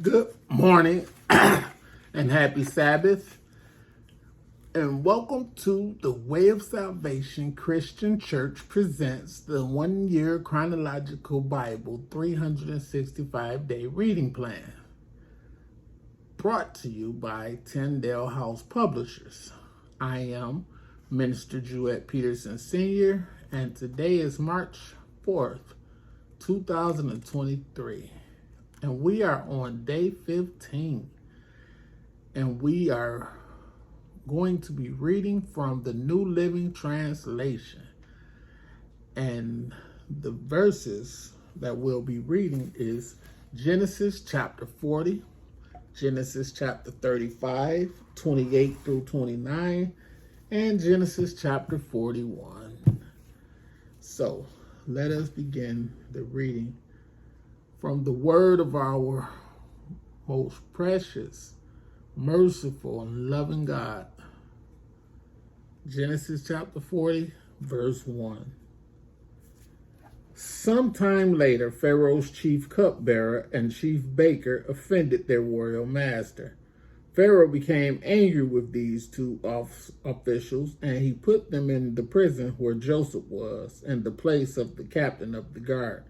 Good morning and happy Sabbath, and welcome to the Way of Salvation Christian Church presents the 1-year Chronological Bible 365-day reading plan, brought to you by Tyndale House Publishers. I am Minister Jewett Peterson Sr., and today is March 4th, 2023. And we are on day 15. And we are going to be reading from the New Living Translation. And the verses that we'll be reading is Genesis chapter 40, Genesis chapter 35, 28 through 29, and Genesis chapter 41. So let us begin the reading from the word of our most precious, merciful, and loving God. Genesis chapter 40, verse 1. Sometime later, Pharaoh's chief cupbearer and chief baker offended their royal master. Pharaoh became angry with these two officials, and he put them in the prison where Joseph was, in the place of the captain of the guard.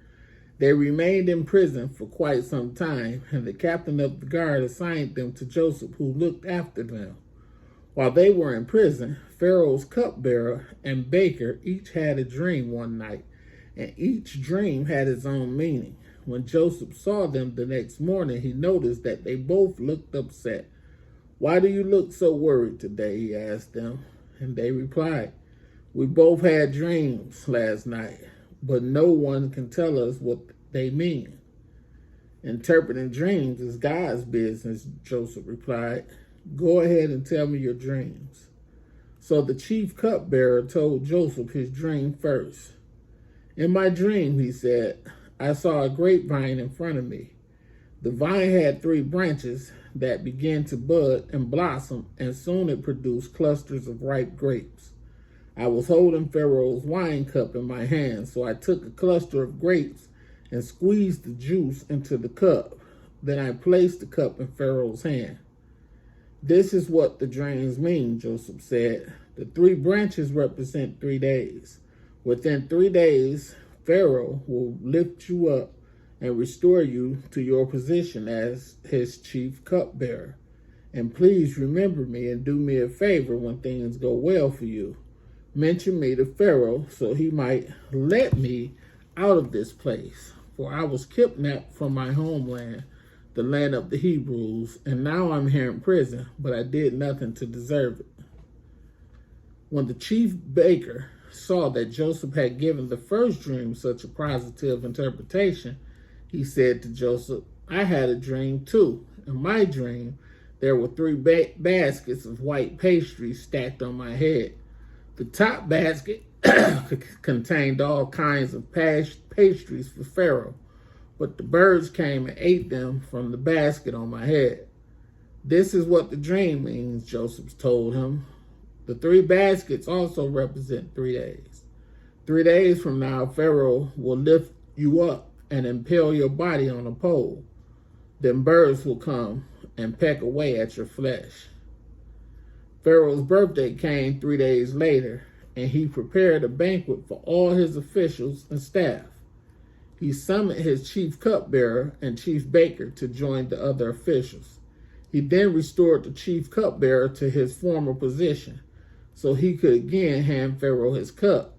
They remained in prison for quite some time, and the captain of the guard assigned them to Joseph, who looked after them. While they were in prison, Pharaoh's cupbearer and baker each had a dream one night, and each dream had its own meaning. When Joseph saw them the next morning, he noticed that they both looked upset. "Why do you look so worried today?" he asked them. And they replied, "We both had dreams last night, but no one can tell us what they mean." "Interpreting dreams is God's business," Joseph replied. "Go ahead and tell me your dreams." So the chief cupbearer told Joseph his dream first. "In my dream," he said, "I saw a grapevine in front of me. The vine had 3 branches that began to bud and blossom, and soon it produced clusters of ripe grapes. I was holding Pharaoh's wine cup in my hand, so I took a cluster of grapes and squeezed the juice into the cup. Then I placed the cup in Pharaoh's hand." "This is what the dreams mean," Joseph said. "The 3 branches represent 3 days. Within 3 days, Pharaoh will lift you up and restore you to your position as his chief cupbearer. And please remember me and do me a favor when things go well for you. Mention me to Pharaoh so he might let me out of this place. For I was kidnapped from my homeland, the land of the Hebrews, and now I'm here in prison, but I did nothing to deserve it." When the chief baker saw that Joseph had given the first dream such a positive interpretation, he said to Joseph, "I had a dream too. In my dream, there were 3 baskets of white pastry stacked on my head. The top basket contained all kinds of pastries for Pharaoh, but the birds came and ate them from the basket on my head." "This is what the dream means," Joseph told him. "The 3 baskets also represent 3 days. 3 days from now, Pharaoh will lift you up and impale your body on a pole. Then birds will come and peck away at your flesh." Pharaoh's birthday came 3 days later, and he prepared a banquet for all his officials and staff. He summoned his chief cupbearer and chief baker to join the other officials. He then restored the chief cupbearer to his former position, so he could again hand Pharaoh his cup.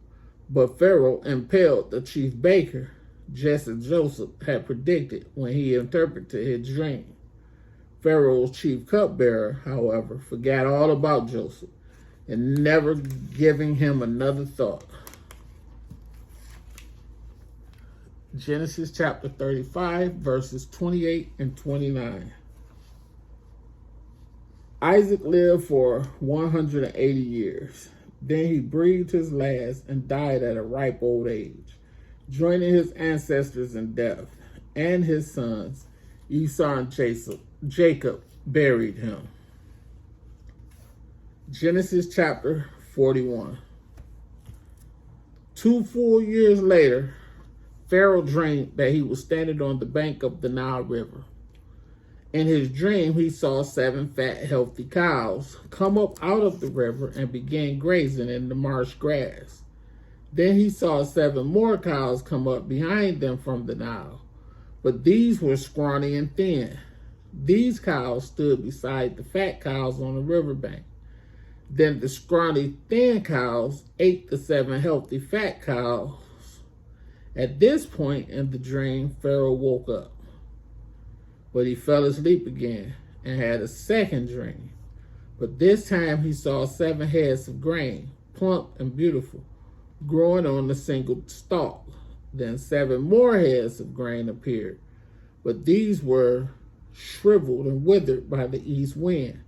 But Pharaoh impaled the chief baker, just as Joseph had predicted when he interpreted his dream. Pharaoh's chief cupbearer, however, forgot all about Joseph and never giving him another thought. Genesis chapter 35, verses 28 and 29. Isaac lived for 180 years. Then he breathed his last and died at a ripe old age, joining his ancestors in death, and his sons, Esau and Jacob, buried him. Genesis chapter 41. 2 full years later, Pharaoh dreamed that he was standing on the bank of the Nile River. In his dream, he saw 7 fat, healthy cows come up out of the river and begin grazing in the marsh grass. Then he saw 7 more cows come up behind them from the Nile, but these were scrawny and thin. These cows stood beside the fat cows on the riverbank. Then the scrawny, thin cows ate the 7 healthy, fat cows. At this point in the dream, Pharaoh woke up, but he fell asleep again and had a second dream. But this time he saw 7 heads of grain, plump and beautiful, growing on a single stalk. Then 7 more heads of grain appeared, but these were shriveled and withered by the east wind.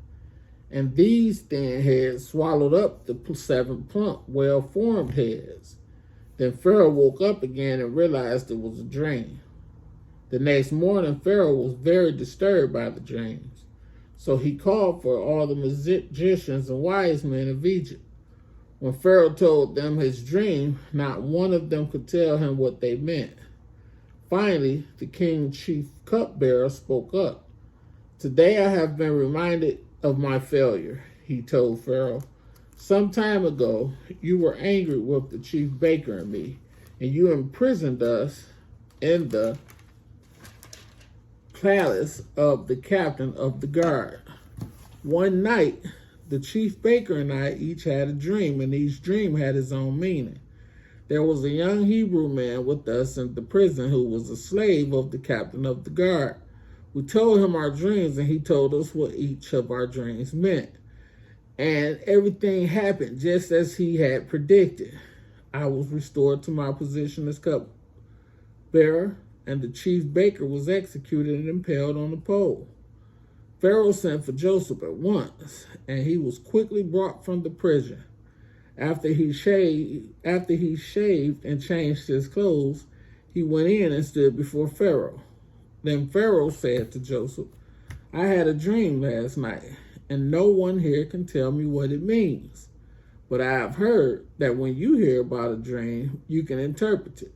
And these thin heads swallowed up the 7 plump, well-formed heads. Then Pharaoh woke up again and realized it was a dream. The next morning, Pharaoh was very disturbed by the dreams. So he called for all the magicians and wise men of Egypt. When Pharaoh told them his dream, not one of them could tell him what they meant. Finally, the king's chief cupbearer spoke up. "Today I have been reminded of my failure," he told Pharaoh. "Some time ago, you were angry with the chief baker and me, and you imprisoned us in the palace of the captain of the guard. One night, the chief baker and I each had a dream, and each dream had its own meaning. There was a young Hebrew man with us in the prison who was a slave of the captain of the guard. We told him our dreams, and he told us what each of our dreams meant. And everything happened just as he had predicted. I was restored to my position as cupbearer, and the chief baker was executed and impaled on a pole. Pharaoh sent for Joseph at once, and he was quickly brought from the prison. After he shaved and changed his clothes, he went in and stood before Pharaoh. Then Pharaoh said to Joseph, "I had a dream last night, and no one here can tell me what it means. But I have heard that when you hear about a dream, you can interpret it."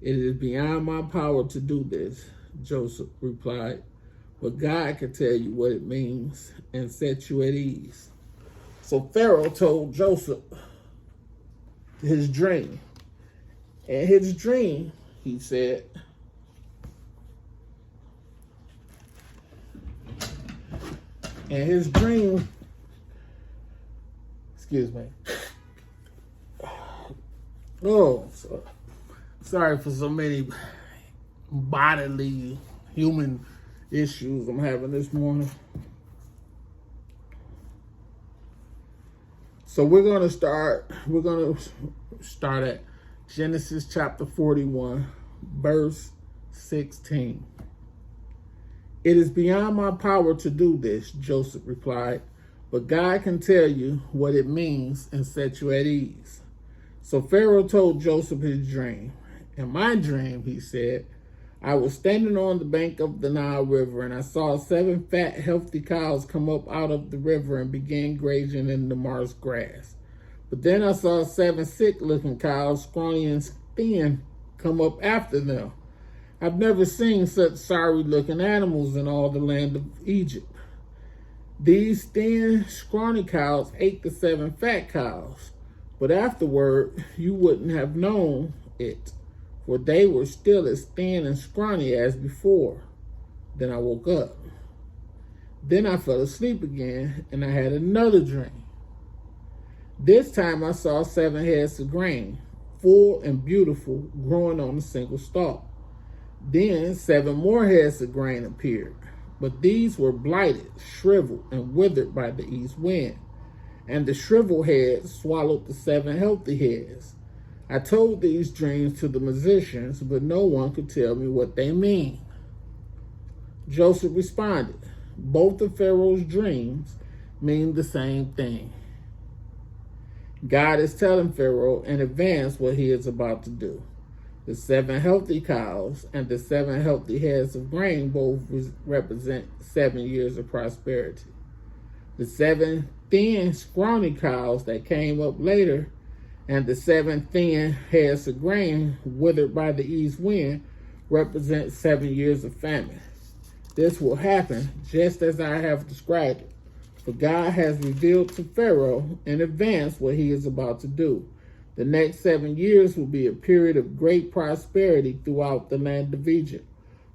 "It is beyond my power to do this," Joseph replied, "but God can tell you what it means and set you at ease." So Pharaoh told Joseph his dream. And his dream, he said, excuse me. Oh, sorry for so many bodily human issues I'm having this morning. So we're going to start at Genesis chapter 41, verse 16. "It is beyond my power to do this," Joseph replied, "but God can tell you what it means and set you at ease." So Pharaoh told Joseph his dream. "In my dream," he said, "I was standing on the bank of the Nile River, and I saw 7 fat, healthy cows come up out of the river and begin grazing in the marsh grass. But then I saw 7 sick-looking cows, scrawny and thin, come up after them. I've never seen such sorry-looking animals in all the land of Egypt. These thin, scrawny cows ate the 7 fat cows, but afterward you wouldn't have known it, for they were still as thin and scrawny as before. Then I woke up. Then I fell asleep again, and I had another dream. This time I saw 7 heads of grain, full and beautiful, growing on a single stalk. Then 7 more heads of grain appeared, but these were blighted, shriveled, and withered by the east wind. And the shriveled heads swallowed the 7 healthy heads. I told these dreams to the magicians, but no one could tell me what they mean." Joseph responded, "Both of Pharaoh's dreams mean the same thing. God is telling Pharaoh in advance what he is about to do. The 7 healthy cows and the 7 healthy heads of grain both represent 7 years of prosperity. The 7 thin, scrawny cows that came up later and the 7 thin heads of grain withered by the east wind represent 7 years of famine. This will happen just as I have described it. For God has revealed to Pharaoh in advance what he is about to do. The next 7 years will be a period of great prosperity throughout the land of Egypt.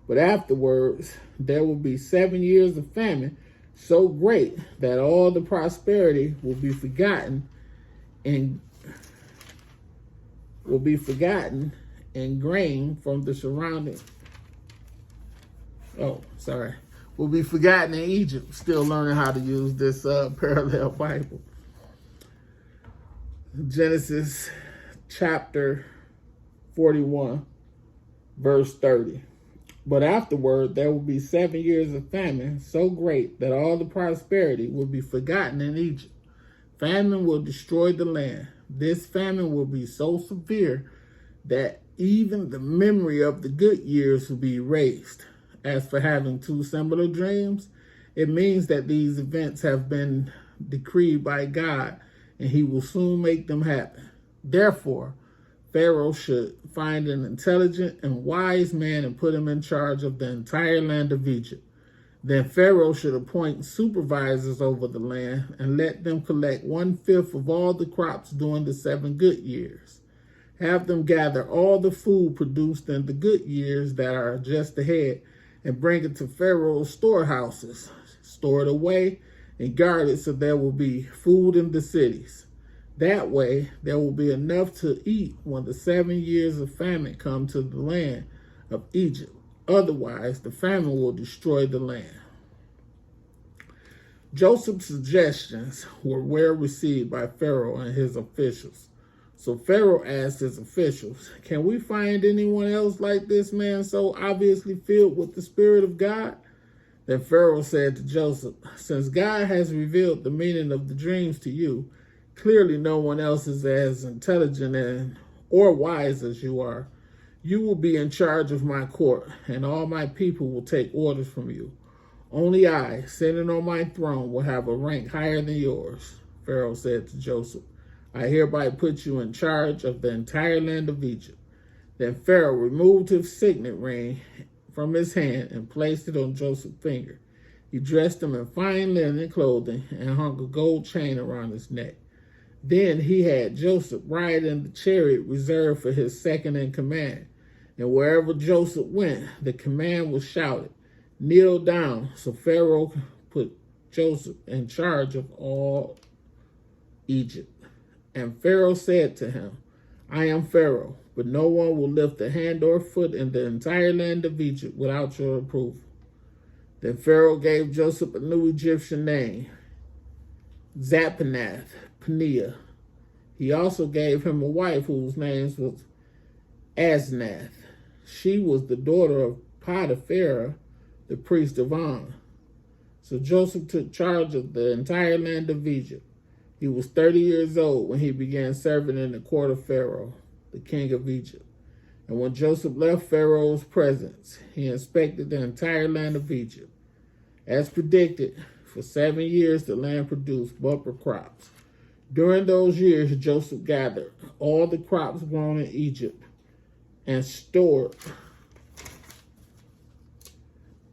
But afterwards, there will be 7 years of famine so great that all the prosperity will be forgotten and grain from the surrounding. Will be forgotten in Egypt. Still learning how to use this parallel Bible. Genesis chapter 41, verse 30. But afterward, there will be 7 years of famine so great that all the prosperity will be forgotten in Egypt. Famine will destroy the land. This famine will be so severe that even the memory of the good years will be erased. As for having two similar dreams, it means that these events have been decreed by God, and he will soon make them happen. Therefore, Pharaoh should find an intelligent and wise man and put him in charge of the entire land of Egypt. Then Pharaoh should appoint supervisors over the land and let them collect 1/5 of all the crops during the 7 good years. Have them gather all the food produced in the good years that are just ahead and bring it to Pharaoh's storehouses. Store it away and guard it so there will be food in the cities. That way, there will be enough to eat when the 7 years of famine come to the land of Egypt. Otherwise, the famine will destroy the land. Joseph's suggestions were well received by Pharaoh and his officials. So Pharaoh asked his officials, "Can we find anyone else like this man so obviously filled with the Spirit of God?" Then Pharaoh said to Joseph, "Since God has revealed the meaning of the dreams to you, clearly no one else is as intelligent or wise as you are. You will be in charge of my court, and all my people will take orders from you. Only I, sitting on my throne, will have a rank higher than yours." Pharaoh said to Joseph, "I hereby put you in charge of the entire land of Egypt." Then Pharaoh removed his signet ring from his hand and placed it on Joseph's finger. He dressed him in fine linen clothing and hung a gold chain around his neck. Then he had Joseph ride in the chariot reserved for his second in command. And wherever Joseph went, the command was shouted, "Kneel down." So Pharaoh put Joseph in charge of all Egypt. And Pharaoh said to him, "I am Pharaoh, but no one will lift a hand or foot in the entire land of Egypt without your approval." Then Pharaoh gave Joseph a new Egyptian name, Zapanath-Paneah. He also gave him a wife whose name was Asnath. She was the daughter of Potiphar, the priest of On. So Joseph took charge of the entire land of Egypt. He was 30 years old when he began serving in the court of Pharaoh, the king of Egypt. And when Joseph left Pharaoh's presence, he inspected the entire land of Egypt. As predicted, for 7 years the land produced bumper crops. During those years, Joseph gathered all the crops grown in Egypt and stored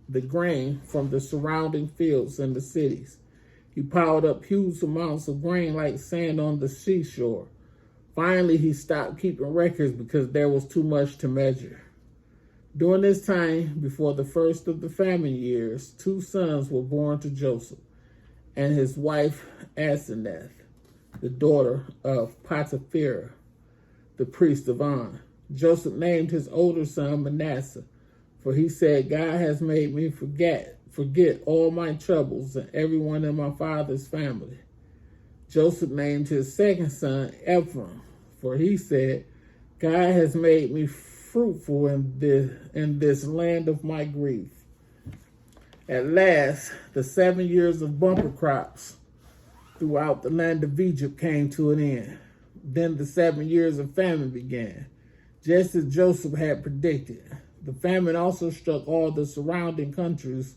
the grain from the surrounding fields and the cities. He piled up huge amounts of grain like sand on the seashore. Finally, he stopped keeping records because there was too much to measure. During this time, before the first of the famine years, 2 sons were born to Joseph and his wife Asenath, the daughter of Potiphar, the priest of On. Joseph named his older son Manasseh, for he said, "God has made me forget all my troubles and everyone in my father's family." Joseph named his second son Ephraim, for he said, "God has made me fruitful in this land of my grief." At last, the 7 years of bumper crops throughout the land of Egypt came to an end. Then the 7 years of famine began, just as Joseph had predicted. The famine also struck all the surrounding countries,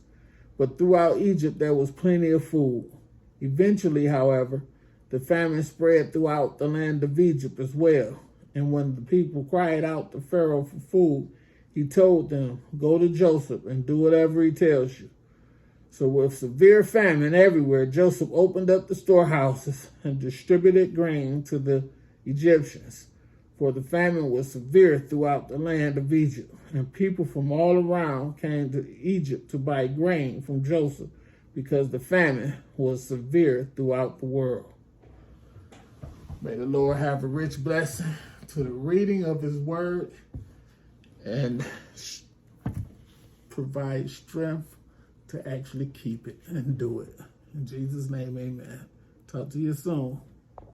but throughout Egypt there was plenty of food. Eventually, however, the famine spread throughout the land of Egypt as well. And when the people cried out to Pharaoh for food, He told them, "Go to Joseph and do whatever he tells you." So with severe famine everywhere, Joseph opened up the storehouses and distributed grain to the Egyptians. For the famine was severe throughout the land of Egypt, and people from all around came to Egypt to buy grain from Joseph because the famine was severe throughout the world. May the Lord have a rich blessing to the reading of his word and provide strength to actually keep it and do it. In Jesus' name, amen. Talk to you soon.